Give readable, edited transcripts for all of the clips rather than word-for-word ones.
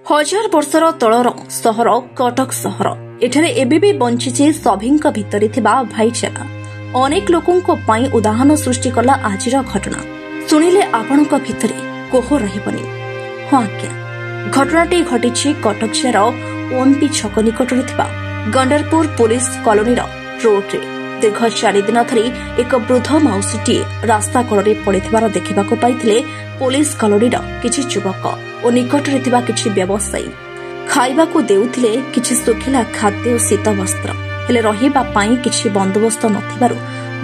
हजार वर्षर तलर सहर कटक सहर एठारे एबेबी बंचिचे सभींक भितरे थिबा भाईचारा अनेक लोकंको पई उदाहरण सृष्टि कला आजिर घटना सुनिले आपणक भितरे कोह रहिबनी। हां आज्ञा घटनाटी घटिछि कटक जिल्लार ओएमपी छक निकटरे थिबा गंडरपुर पुलिस कॉलोनीर रोडरे दीर्घ 4 दिन धरी एक वृद्ध माउसीटी रास्ता कड़े पड़िथिबार देखिबाको पाइथिले पुलिस कॉलोनीर किछि युवक और निकटरे थिबा किछि व्यवसायी खाइबाको देउथिले किछि सुखिला खाद्य और शीत वस्त्र हेले रहिबा पई किछि बंदोबस्त नथिबारु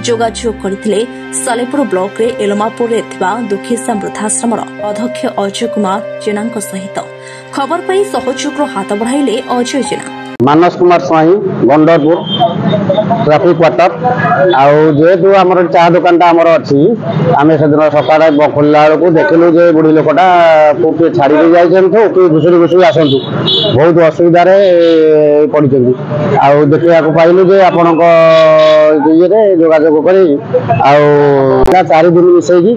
जोगाजोग करथिले सालेपुर ब्लॉक रे एलमापुर रे थिबा दुखीसा वृद्धाश्रमर अध्यक्ष अजय कुमार जेनाଙ୍କ सहित खबर पाई सहयोगरो हात बढ़ाइले अजय जेना। मानस कुमार स्वाई गंडरपुर ट्राफिक क्वार्टर आउ जेहेतु आमर चा दुकान आमर अच्छी आम से दिन सकाल खोलला बेलू देखलु जे बुढ़ी लोकटा किए छाड़ी जाइछंतु कि घुसुरी घुसुरी आसतु बहुत असुविधा पड़ी देखा पाइलु जे आपण ये जोगाजोग कर 4 दिन मिसेगी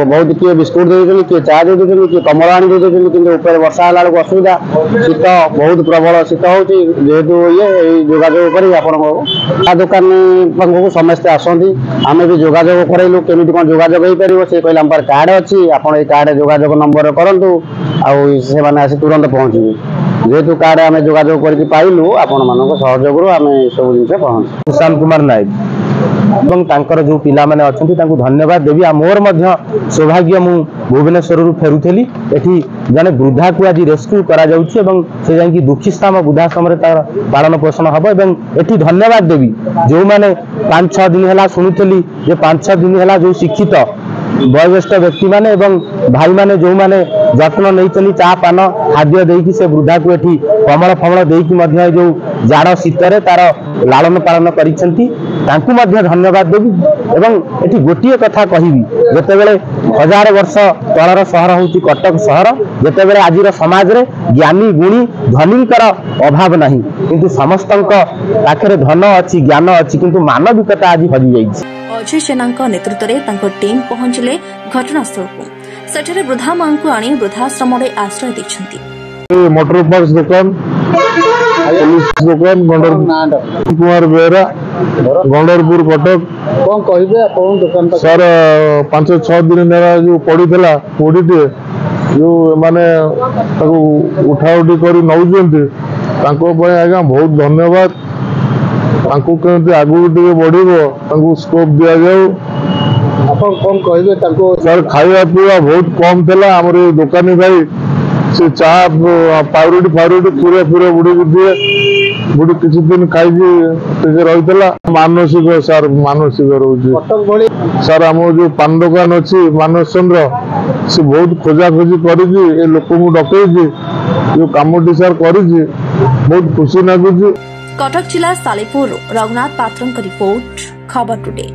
बहुत किए बिस्कुट दे किए चा दे किए कमल आनी दे कि वर्षा है असुविधा शीत बहुत प्रबल शीत जेहेतु ये जोगाजोग कर दुकान पाखक समस्ते आसती आम भी जोगाजोग करलु केमी कौन जोगाजोग हो पार से कहले आम कार्ड अच्छी आप कार्ड जोगाजोग नंबर करूँ आसे तुरंत पहुँचे जेहेतु कार्ड आम जोगाजोग कर पाइलु आपण मान सहयोग आम सब जिन पहुँच। सुशांत कुमार नायक এবং তাঙ্কর যে পিলা মানে অছন্তি তাঙ্কু ধন্যবাদ দেবি। মোর মধ্য সৌভাগ্য মু ভুবনেশ্বর ফেরুলি এটি জনে বৃদ্ধা কু আজ রেস্ক্যু করা যাচ্ছে এবং সে যাই দুঃখীস্থান বৃদ্ধাশ্রমে তার পালন পোষণ হব এবং এটি ধন্যবাদ দেবি যে মানে 5-6 দিন হেলা শুনুলি যে 5-6 দিন হেলা যে শিক্ষিত বয়োজ্যেষ্ঠ ব্যক্তি মানে এবং ভাই মানে যে মানে যত্ন নেইছনি চা পান খাদ্য দেইকি সে বৃদ্ধা কু এটি কমল ফমল দেইকি মধ্য যে জাড় শীতরে তার লালন পালন করিছন্তি तांकु मध्य धन्यवाद देवी एवं एटी गोटिए कथा कहिबी जेतेबेले 1000 वर्ष तलर सहर होउची कटक सहर जेतेबेले आजिर समाज रे ज्ञानी गुणी धनीकर अभाव नाही किंतु समस्तंक पाखरे धन अछि ज्ञान अछि किंतु मानविकता आज हजि जाइछि। अजय सेनांक नेतृत्व रे तांको टीम पहुंचले घटनास्थल को सेठरे वृद्धा मांकु आनी वृद्धाश्रम रे आश्रय दैछंती। मोटर पार्ट्स दुकान पुलिस दुकान गंडरपुर कुमार बेरा गंडरपुर कटक कौन कहिबे अपन दुकान सर 5-6 दिन जो पड़ीला पोड़ीटे जो माने उठा उठी कर नौजंती आज्ञा बहुत धन्यवाद केमती आगू बढ़ो स्कोप दि जाऊ कौन कहिबे सर खाଇବା पीवा बहुत कम था आम दुकानी भाई से चा पाउरुटी फाउरुटी पूरे पूरे बुढ़ी दिए बुढ़ी किसी दिन खाई रही मानसिक सर मानसिक रोचे सर आम जो पान दुकान अच्छी मानस चंद्र से बहुत खोजा खोजी कर लोक डकई जो कमटी सर कर बहुत खुशी लगुच। कटक जिला सालेपुर रघुनाथ पात्र रिपोर्ट खबर टुडे।